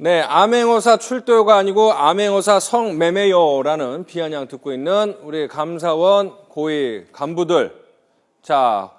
네, 암행어사 출도요가 아니고 암행어사 성매매요라는 비아냥 듣고 있는 우리 감사원 고위 간부들. 자,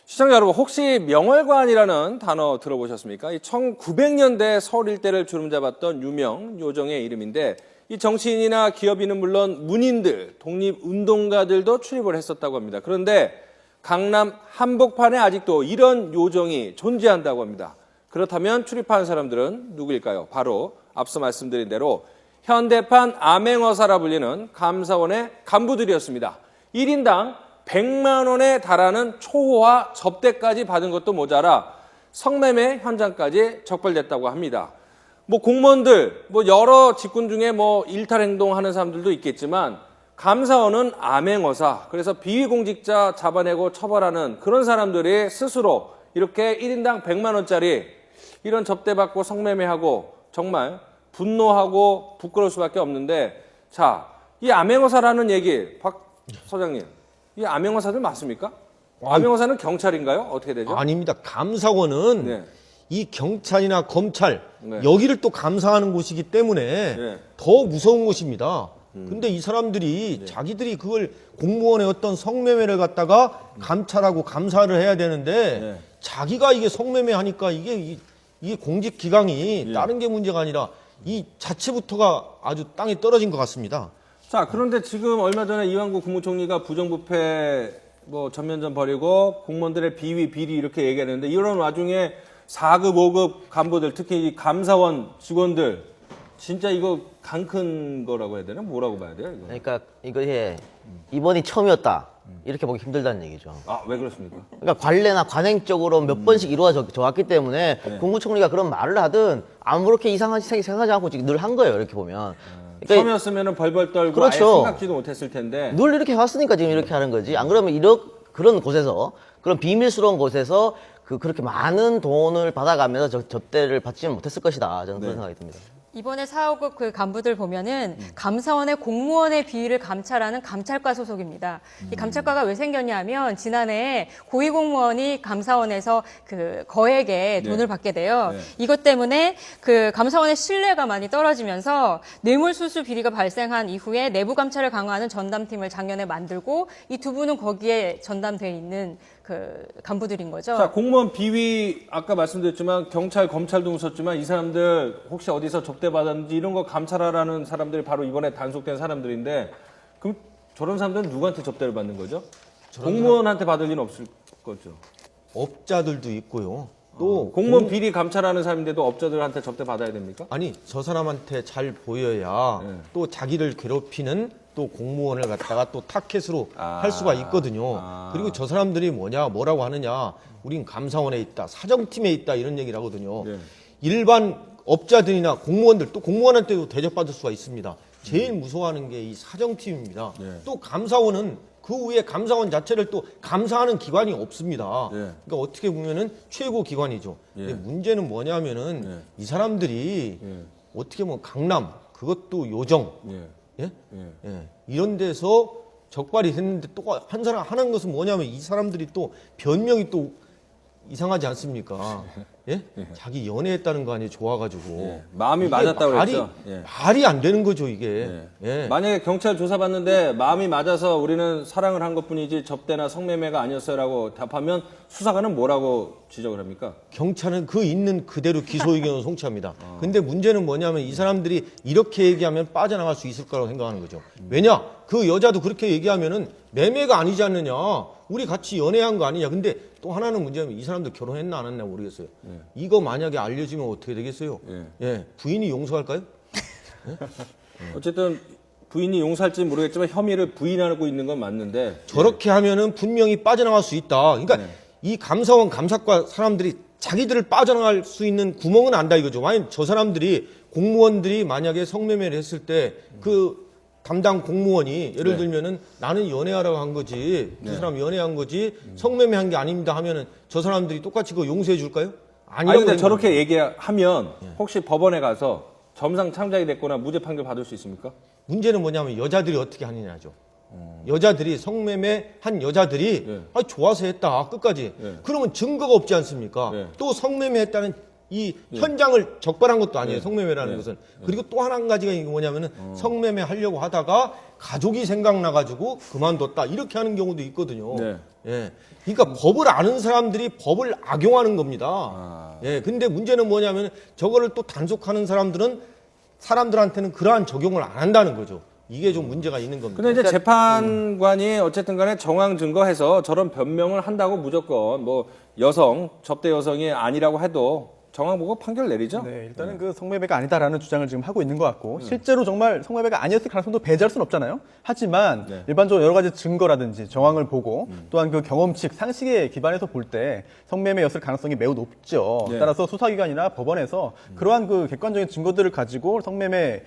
시청자 여러분, 혹시 명월관이라는 단어 들어보셨습니까? 이 1900년대 서울 일대를 주름잡았던 유명 요정의 이름인데, 이 정치인이나 기업인은 물론 문인들, 독립운동가들도 출입을 했었다고 합니다. 그런데 강남 한복판에 아직도 이런 요정이 존재한다고 합니다. 그렇다면 출입한 사람들은 누구일까요? 바로 앞서 말씀드린 대로 현대판 암행어사라 불리는 감사원의 간부들이었습니다. 1인당 100만 원에 달하는 초호화 접대까지 받은 것도 모자라 성매매 현장까지 적발됐다고 합니다. 공무원들, 여러 직군 중에 일탈 행동하는 사람들도 있겠지만 감사원은 암행어사, 그래서 비위공직자 잡아내고 처벌하는 그런 사람들이 스스로 이렇게 1인당 100만 원짜리 이런 접대받고 성매매하고 정말 분노하고 부끄러울 수밖에 없는데, 자, 이 암행어사라는 얘기, 박 소장님, 이 암행어사들 맞습니까? 암행어사는 경찰인가요? 어떻게 되죠? 아닙니다. 감사원은 네. 이 경찰이나 검찰, 네. 여기를 또 감사하는 곳이기 때문에 네. 더 무서운 곳입니다. 근데 이 사람들이 자기들이 그걸 공무원의 어떤 성매매를 갖다가 감찰하고 감사를 해야 되는데 자기가 이게 성매매 하니까 이게 공직기강이 다른 게 문제가 아니라 이 자체부터가 아주 땅에 떨어진 것 같습니다. 자, 그런데 지금 얼마 전에 이완구 국무총리가 부정부패 전면전 벌이고 공무원들의 비위, 비리 이렇게 얘기하는데, 이런 와중에 4급, 5급 간부들, 특히 이 감사원 직원들, 진짜 이거 강 큰 거라고 해야 되나? 뭐라고 봐야 돼요, 이거? 그러니까 이것이 이번이 처음이었다. 이렇게 보기 힘들다는 얘기죠. 아, 왜 그렇습니까? 그러니까 관례나 관행적으로 몇 번씩 이루어져 왔기 때문에 국무총리가 그런 말을 하든 아무렇게 이상한 생각하지 않고 지금 늘 한 거예요. 이렇게 보면. 그러니까 처음이었으면 벌벌 떨고 그렇죠. 아예 생각지도 못했을 텐데. 늘 이렇게 해왔으니까 지금 이렇게 하는 거지. 안 그러면 그런 곳에서, 그런 비밀스러운 곳에서 그렇게 많은 돈을 받아가면서 접대를 받지는 못했을 것이다. 저는 그런 생각이 듭니다. 이번에 4, 5급 그 간부들 보면은 감사원의 공무원의 비위를 감찰하는 감찰과 소속입니다. 이 감찰과가 왜 생겼냐면 지난해 고위공무원이 감사원에서 그 거액의 돈을 받게 돼요. 이것 때문에 그 감사원의 신뢰가 많이 떨어지면서 뇌물수수 비리가 발생한 이후에 내부 감찰을 강화하는 전담팀을 작년에 만들고 이 두 분은 거기에 전담돼 있는 그 간부들인 거죠. 자, 공무원 비위 아까 말씀드렸지만 경찰, 검찰도 웃었지만 이 사람들 혹시 어디서 접대받았는지 이런 거 감찰하라는 사람들이 바로 이번에 단속된 사람들인데, 그럼 저런 사람들은 누구한테 접대를 받는 거죠? 공무원한테 받을 리는 없을 거죠. 업자들도 있고요. 또 공무원 비리 감찰하는 사람인데도 업자들한테 접대 받아야 됩니까? 아니, 저 사람한테 잘 보여야 또 자기를 괴롭히는 또 공무원을 갖다가 또 타켓으로 할 수가 있거든요. 그리고 저 사람들이 뭐라고 하느냐, 우린 감사원에 있다, 사정팀에 있다, 이런 얘기를 하거든요. 일반 업자들이나 공무원들, 또 공무원한테도 대접받을 수가 있습니다. 제일 무서워하는 게 이 사정팀입니다. 또 감사원은 그 위에 감사원 자체를 또 감사하는 기관이 없습니다. 그러니까 어떻게 보면은 최고 기관이죠. 근데 문제는 뭐냐면은 이 사람들이 어떻게 보면 강남, 그것도 요정, 이런 데서 적발이 됐는데 또 한 사람 하는 것은 뭐냐면 이 사람들이 또 변명이 또 이상하지 않습니까? 자기 연애했다는 거 아니에요, 좋아가지고. 마음이 맞았다고 그랬죠. 말이 안 되는 거죠, 이게. 만약에 경찰 조사받는데 마음이 맞아서 우리는 사랑을 한 것뿐이지 접대나 성매매가 아니었어요라고 답하면 수사관은 뭐라고 지적을 합니까? 경찰은 그 있는 그대로 기소 의견을 송치합니다. 근데 문제는 뭐냐면 이 사람들이 이렇게 얘기하면 빠져나갈 수 있을 거라고 생각하는 거죠. 왜냐? 그 여자도 그렇게 얘기하면은 매매가 아니지 않느냐. 우리 같이 연애한 거 아니냐. 근데 또 하나는 문제는 이 사람들 결혼했나 안 했나 모르겠어요. 이거 만약에 알려지면 어떻게 되겠어요? 부인이 용서할까요? 어쨌든 부인이 용서할지 모르겠지만 혐의를 부인하고 있는 건 맞는데, 저렇게 하면은 분명히 빠져나갈 수 있다. 그러니까 이 감사원 감사과 사람들이 자기들을 빠져나갈 수 있는 구멍은 안다 이거죠. 만약 저 사람들이 공무원들이 만약에 성매매를 했을 때 그 담당 공무원이 예를 들면은 나는 연애하라고 한 거지, 두 사람 연애한 거지, 성매매 한 게 아닙니다 하면은 저 사람들이 똑같이 그거 용서해 줄까요? 아니 근데 저렇게 얘기하면 혹시 법원에 가서 점상 창작이 됐거나 무죄 판결 받을 수 있습니까? 문제는 뭐냐면 여자들이 어떻게 하느냐죠. 여자들이 성매매 한 여자들이 좋아서 했다 끝까지. 그러면 증거가 없지 않습니까? 또 성매매 했다는 이 현장을 적발한 것도 아니에요. 성매매라는 것은. 그리고 또 한 가지가 이게 뭐냐면은 성매매 하려고 하다가 가족이 생각나가지고 그만뒀다 이렇게 하는 경우도 있거든요. 네. 예. 그러니까 법을 아는 사람들이 법을 악용하는 겁니다. 예. 근데 문제는 뭐냐면 저거를 또 단속하는 사람들한테는 그러한 적용을 안 한다는 거죠. 이게 좀 문제가 있는 겁니다. 근데 이제 재판관이 어쨌든 간에 정황 증거해서 저런 변명을 한다고 무조건 뭐 접대 여성이 아니라고 해도 정황 보고 판결 내리죠? 네, 일단은 그 성매매가 아니다라는 주장을 지금 하고 있는 것 같고 실제로 정말 성매매가 아니었을 가능성도 배제할 수는 없잖아요. 하지만 일반적으로 여러 가지 증거라든지 정황을 보고 또한 그 경험칙, 상식에 기반해서 볼 때 성매매였을 가능성이 매우 높죠. 네. 따라서 수사기관이나 법원에서 그러한 그 객관적인 증거들을 가지고 성매매를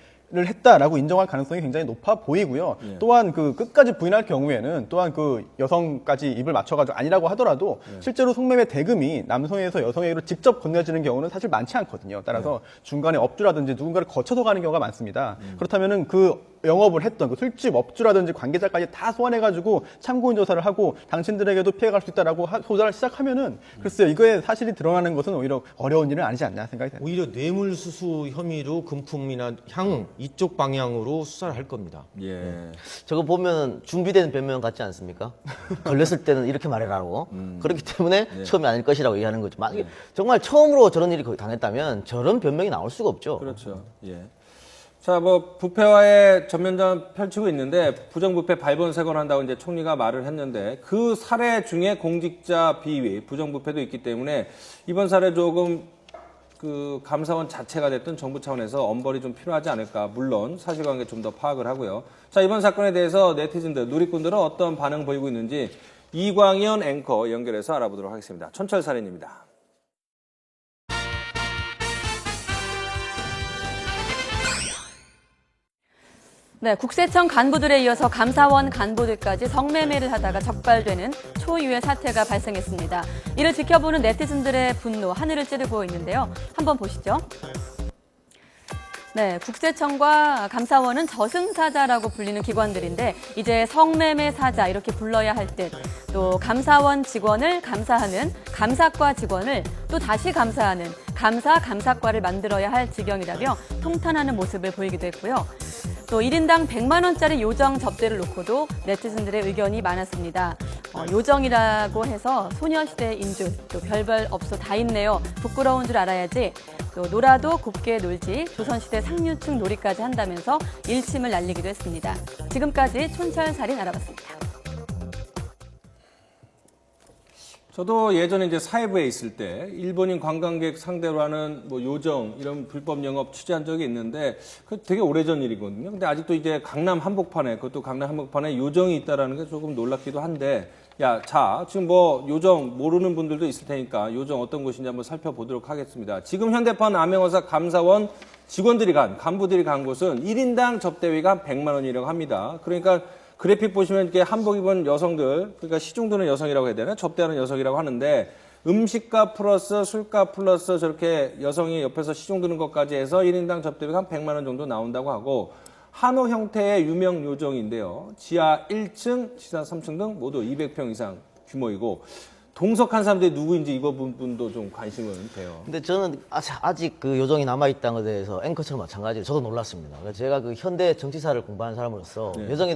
했다라고 인정할 가능성이 굉장히 높아 보이고요. 또한 그 끝까지 부인할 경우에는 또한 그 여성까지 입을 맞춰가지고 아니라고 하더라도 실제로 성매매 대금이 남성에서 여성에게로 직접 건네지는 경우는 사실 많지 않거든요. 따라서 중간에 업주라든지 누군가를 거쳐서 가는 경우가 많습니다. 그렇다면은 그 영업을 했던 그 술집 업주라든지 관계자까지 다 소환해가지고 참고인 조사를 하고 당신들에게도 피해갈 수 있다라고 조사를 시작하면은 글쎄요, 이거에 사실이 드러나는 것은 오히려 어려운 일은 아니지 않나 생각이 됩니다. 오히려 뇌물수수 혐의로 금품이나 향 이쪽 방향으로 수사를 할 겁니다. 예. 저거 보면 준비된 변명 같지 않습니까? 걸렸을 때는 이렇게 말해라고. 그렇기 때문에 처음이 아닐 것이라고 얘기하는 거죠. 만약에 정말 처음으로 저런 일이 당했다면 저런 변명이 나올 수가 없죠. 그렇죠. 예. 자, 뭐 부패와의 전면전 펼치고 있는데 부정부패 발본색원한다고 이제 총리가 말을 했는데 그 사례 중에 공직자 비위, 부정부패도 있기 때문에 이번 사례 조금 그 감사원 자체가 됐든 정부 차원에서 엄벌이 좀 필요하지 않을까. 물론 사실관계 좀 더 파악을 하고요. 자, 이번 사건에 대해서 네티즌들, 누리꾼들은 어떤 반응 보이고 있는지 이광현 앵커 연결해서 알아보도록 하겠습니다. 촌철살인입니다. 네, 국세청 간부들에 이어서 감사원 간부들까지 성매매를 하다가 적발되는 초유의 사태가 발생했습니다. 이를 지켜보는 네티즌들의 분노 하늘을 찌르고 있는데요. 한번 보시죠. 네, 국세청과 감사원은 저승사자라고 불리는 기관들인데 이제 성매매 사자 이렇게 불러야 할 듯, 또 감사원 직원을 감사하는 감사과 직원을 또 다시 감사하는 감사과를 만들어야 할 지경이라며 통탄하는 모습을 보이기도 했고요. 또 1인당 100만 원짜리 요정 접대를 놓고도 네티즌들의 의견이 많았습니다. 요정이라고 해서 소녀시대인 줄, 또 별별 업소 다 있네요. 부끄러운 줄 알아야지. 또 놀아도 곱게 놀지, 조선시대 상류층 놀이까지 한다면서 일침을 날리기도 했습니다. 지금까지 촌철살인 알아봤습니다. 저도 예전에 이제 사회부에 있을 때 일본인 관광객 상대로 하는 뭐 요정 이런 불법 영업 취재한 적이 있는데 그 되게 오래전 일이거든요. 근데 아직도 이제 강남 한복판에 그것도 강남 한복판에 요정이 있다라는 게 조금 놀랍기도 한데 야, 자, 지금 뭐 요정 모르는 분들도 있을 테니까 요정 어떤 곳인지 한번 살펴보도록 하겠습니다. 지금 현대판 암행어사 감사원 직원들이 간부들이 간 곳은 1인당 접대비가 한 100만 원이라고 합니다. 그러니까 그래픽 보시면 이렇게 한복 입은 여성들, 그러니까 시중 드는 여성이라고 해야 되나? 접대하는 여성이라고 하는데 음식값 플러스 술값 플러스 저렇게 여성이 옆에서 시중 드는 것까지 해서 1인당 접대비가 한 100만 원 정도 나온다고 하고 한우 형태의 유명 요정인데요. 지하 1층, 지하 3층 등 모두 200평 이상 규모이고 동석한 사람들이 누구인지 이 부분도 좀 관심은 돼요. 근데 저는 아직 그 요정이 남아있다는 것에 대해서 앵커처럼 마찬가지로 저도 놀랐습니다. 제가 그 현대 정치사를 공부하는 사람으로서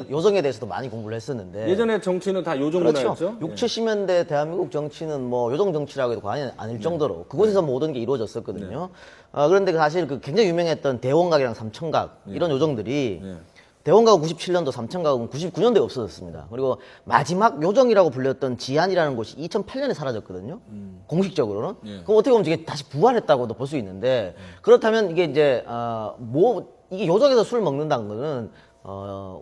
요정에 대해서도 많이 공부를 했었는데 예전에 정치는 다 요정 문화였죠? 그렇죠. 60, 70년대 대한민국 정치는 뭐 요정 정치라고 해도 과언이 아닐 정도로 그곳에서 모든 게 이루어졌었거든요. 그런데 사실 그 굉장히 유명했던 대원각이랑 삼천각 이런 요정들이 대원각은 97년도, 삼천각은 99년도에 없어졌습니다. 그리고 마지막 요정이라고 불렸던 지안이라는 곳이 2008년에 사라졌거든요. 공식적으로는. 그럼 어떻게 보면 이게 다시 부활했다고도 볼 수 있는데 그렇다면 이게 이제 이게 요정에서 술 먹는다는 거는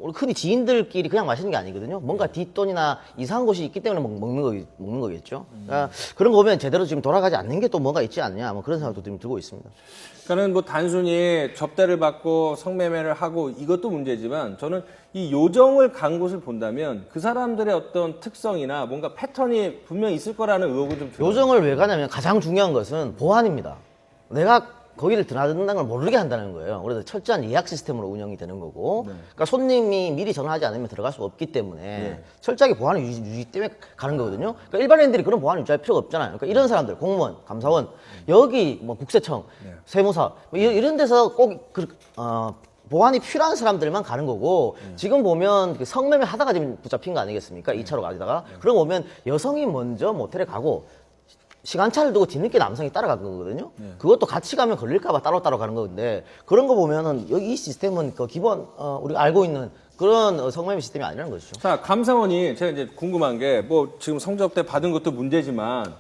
우리 흔히 지인들끼리 그냥 마시는 게 아니거든요. 뭔가 뒷돈이나 이상한 곳이 있기 때문에 먹는 거겠죠. 그러니까 그런 거 보면 제대로 지금 돌아가지 않는 게 또 뭔가 있지 않냐, 뭐 그런 생각도 좀 들고 있습니다. 그러니까는 뭐 단순히 접대를 받고 성매매를 하고 이것도 문제지만 저는 이 요정을 간 곳을 본다면 그 사람들의 어떤 특성이나 뭔가 패턴이 분명히 있을 거라는 의혹은 좀 들어요. 요정을 왜 가냐면 가장 중요한 것은 보안입니다. 내가 거기를 드나든다는 걸 모르게 한다는 거예요. 그래서 철저한 예약 시스템으로 운영이 되는 거고, 그러니까 손님이 미리 전화하지 않으면 들어갈 수가 없기 때문에 철저하게 보안을 유지 때문에 가는 거거든요. 그러니까 일반인들이 그런 보안을 유지할 필요가 없잖아요. 그러니까 이런 사람들, 공무원, 감사원, 여기 뭐 국세청, 세무사 뭐 이런 데서 꼭 보안이 필요한 사람들만 가는 거고, 지금 보면 그 성매매 하다가 지금 붙잡힌 거 아니겠습니까? 2차로 가다가. 그러고 보면 여성이 먼저 모텔에 가고 시간차를 두고 뒤늦게 남성이 따라간 거거든요. 그것도 같이 가면 걸릴까봐 따로따로 가는 건데, 그런 거 보면은 여기 이 시스템은 그 기본 우리가 알고 있는 그런 성매매 시스템이 아니라는 것이죠. 자, 감사원이 제가 이제 궁금한 게 뭐 지금 성접대 받은 것도 문제지만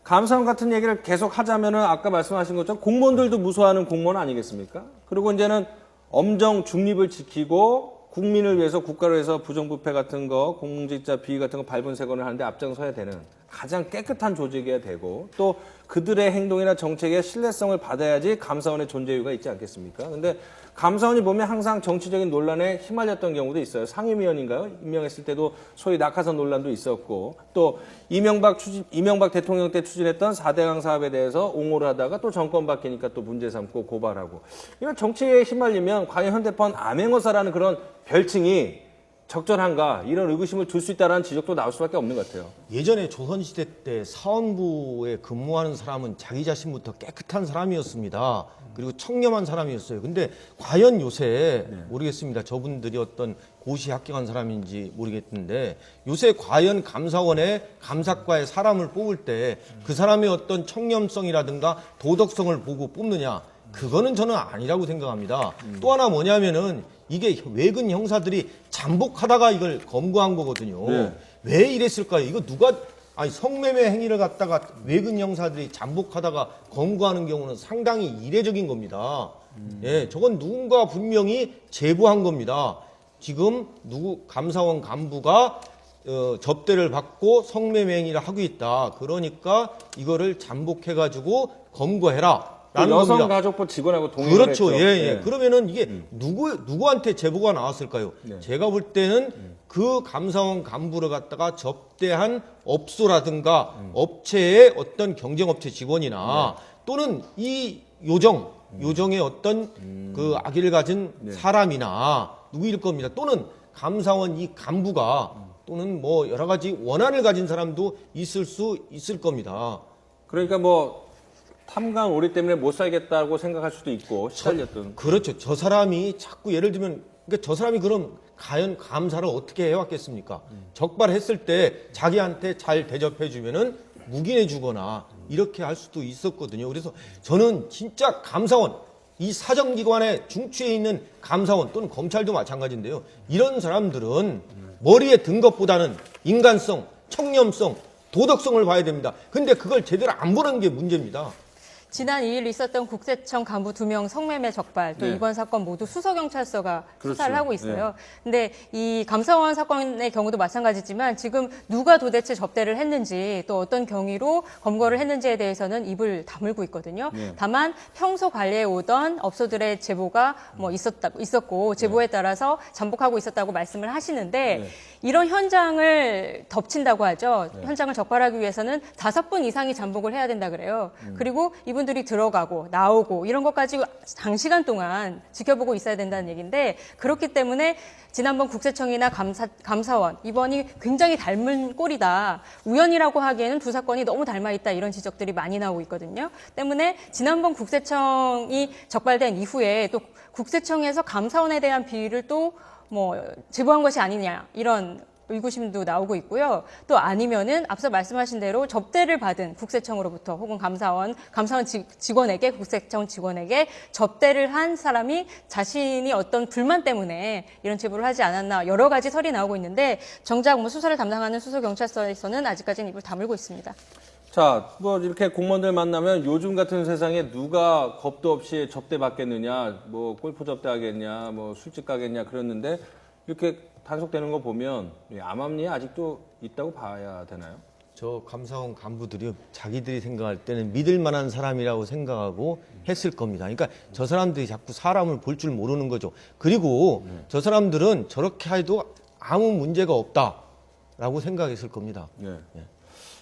감사원 같은 얘기를 계속 하자면은 아까 말씀하신 것처럼 공무원들도 무서워하는 공무원 아니겠습니까? 그리고 이제는 엄정 중립을 지키고 국민을 위해서 국가를 위해서 부정부패 같은 거 공직자 비위 같은 거 발본색원을 하는데 앞장서야 되는 가장 깨끗한 조직이어야 되고 또 그들의 행동이나 정책의 신뢰성을 받아야지 감사원의 존재 이유가 있지 않겠습니까? 근데 감사원이 보면 항상 정치적인 논란에 휘말렸던 경우도 있어요. 상임위원인가요? 임명했을 때도 소위 낙하산 논란도 있었고 또 이명박 대통령 때 추진했던 4대강 사업에 대해서 옹호를 하다가 또 정권 바뀌니까 또 문제 삼고 고발하고 이런 정치에 휘말리면 과연 현대판 암행어사라는 그런 별칭이 적절한가 이런 의구심을 줄 수 있다는 지적도 나올 수밖에 없는 것 같아요. 예전에 조선시대 때 사원부에 근무하는 사람은 자기 자신부터 깨끗한 사람이었습니다. 그리고 청렴한 사람이었어요. 근데 과연 요새 모르겠습니다. 저분들이 어떤 고시 합격한 사람인지 모르겠는데 요새 과연 감사원에 감사과에 사람을 뽑을 때 그 사람의 어떤 청렴성이라든가 도덕성을 보고 뽑느냐? 그거는 저는 아니라고 생각합니다. 또 하나 뭐냐면은 이게 외근 형사들이 잠복하다가 이걸 검거한 거거든요. 왜 이랬을까요? 이거 아니 성매매 행위를 갖다가 외근 형사들이 잠복하다가 검거하는 경우는 상당히 이례적인 겁니다. 예, 저건 누군가 분명히 제보한 겁니다. 지금 감사원 간부가 접대를 받고 성매매 행위를 하고 있다. 그러니까 이거를 잠복해가지고 검거해라. 여성가족부 직원하고 동의를 그렇죠. 했죠. 예. 그러면은 이게 누구한테 제보가 나왔을까요? 제가 볼 때는 그 감사원 간부를 갖다가 접대한 업소라든가 업체의 어떤 경쟁업체 직원이나 또는 이 요정의 어떤 그 아기를 가진 사람이나 누구일 겁니다. 또는 감사원 이 간부가 또는 뭐 여러 가지 원한을 가진 사람도 있을 수 있을 겁니다. 그러니까 뭐 탐관 오리 때문에 못 살겠다고 생각할 수도 있고 시달렸던. 그렇죠. 저 사람이 자꾸 예를 들면 그러니까 저 사람이 그럼 과연 감사를 어떻게 해왔겠습니까? 적발했을 때 자기한테 잘 대접해주면은 묵인해주거나 이렇게 할 수도 있었거든요. 그래서 저는 진짜 감사원 이 사정기관에 중추에 있는 감사원 또는 검찰도 마찬가지인데요. 이런 사람들은 머리에 든 것보다는 인간성, 청렴성, 도덕성을 봐야 됩니다. 근데 그걸 제대로 안 보는 게 문제입니다. 지난 2일 있었던 국세청 간부 2명 성매매 적발, 또 이번 사건 모두 수서경찰서가 수사를 하고 있어요. 근데 이 감사원 사건의 경우도 마찬가지지만 지금 누가 도대체 접대를 했는지 또 어떤 경위로 검거를 했는지에 대해서는 입을 다물고 있거든요. 다만 평소 관리해 오던 업소들의 제보가 뭐 있었고 제보에 따라서 잠복하고 있었다고 말씀을 하시는데 이런 현장을 덮친다고 하죠. 현장을 적발하기 위해서는 5분 이상이 잠복을 해야 된다 그래요. 그리고 이분들이 들어가고 나오고 이런 것까지 장시간 동안 지켜보고 있어야 된다는 얘기인데 그렇기 때문에 지난번 국세청이나 감사원 이번이 굉장히 닮은 꼴이다. 우연이라고 하기에는 두 사건이 너무 닮아 있다 이런 지적들이 많이 나오고 있거든요. 때문에 지난번 국세청이 적발된 이후에 또 국세청에서 감사원에 대한 비리를 또 뭐 제보한 것이 아니냐 이런 의구심도 나오고 있고요. 또 아니면은 앞서 말씀하신 대로 접대를 받은 국세청으로부터 혹은 감사원 직원에게 국세청 직원에게 접대를 한 사람이 자신이 어떤 불만 때문에 이런 제보를 하지 않았나 여러 가지 설이 나오고 있는데 정작 뭐 수사를 담당하는 수서경찰서에서는 아직까지는 입을 다물고 있습니다. 자, 뭐 이렇게 공무원들 만나면 요즘 같은 세상에 누가 겁도 없이 접대 받겠느냐, 뭐 골프 접대하겠냐, 뭐 술집 가겠냐 그랬는데 이렇게 단속되는 거 보면 암암리에 아직도 있다고 봐야 되나요? 저 감사원 간부들이 자기들이 생각할 때는 믿을 만한 사람이라고 생각하고 했을 겁니다. 그러니까 저 사람들이 자꾸 사람을 볼 줄 모르는 거죠. 그리고 저 사람들은 저렇게 해도 아무 문제가 없다라고 생각했을 겁니다. 네.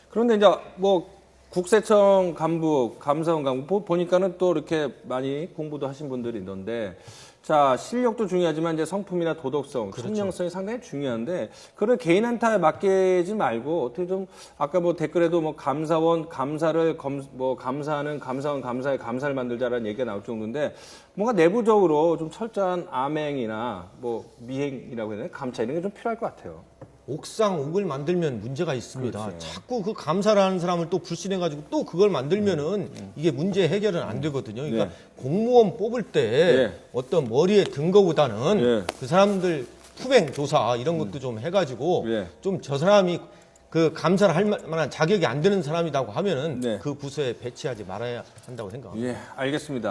그런데 이제 뭐 국세청 간부, 감사원 간부 보니까는 또 이렇게 많이 공부도 하신 분들이 있던데, 자, 실력도 중요하지만 이제 성품이나 도덕성, 청량성이 상당히 중요한데, 그걸 개인 한타에 맡기지 말고 어떻게 좀 아까 뭐 댓글에도 뭐 감사원 감사를 감사하는 감사원 감사의 감사를 만들자라는 얘기가 나올 정도인데, 뭔가 내부적으로 좀 철저한 암행이나 뭐 미행이라고 해야 되나 감차 이런 게 좀 필요할 것 같아요. 옥상 옥을 만들면 문제가 있습니다. 자꾸 그 감사를 하는 사람을 또 불신해가지고 또 그걸 만들면은 이게 문제 해결은 안 되거든요. 그러니까 공무원 뽑을 때 어떤 머리에 든 거보다는 그 사람들 후행 조사 이런 것도 좀 해가지고 좀 저 사람이 그 감사를 할 만한 자격이 안 되는 사람이라고 하면은 그 부서에 배치하지 말아야 한다고 생각합니다. 예, 알겠습니다.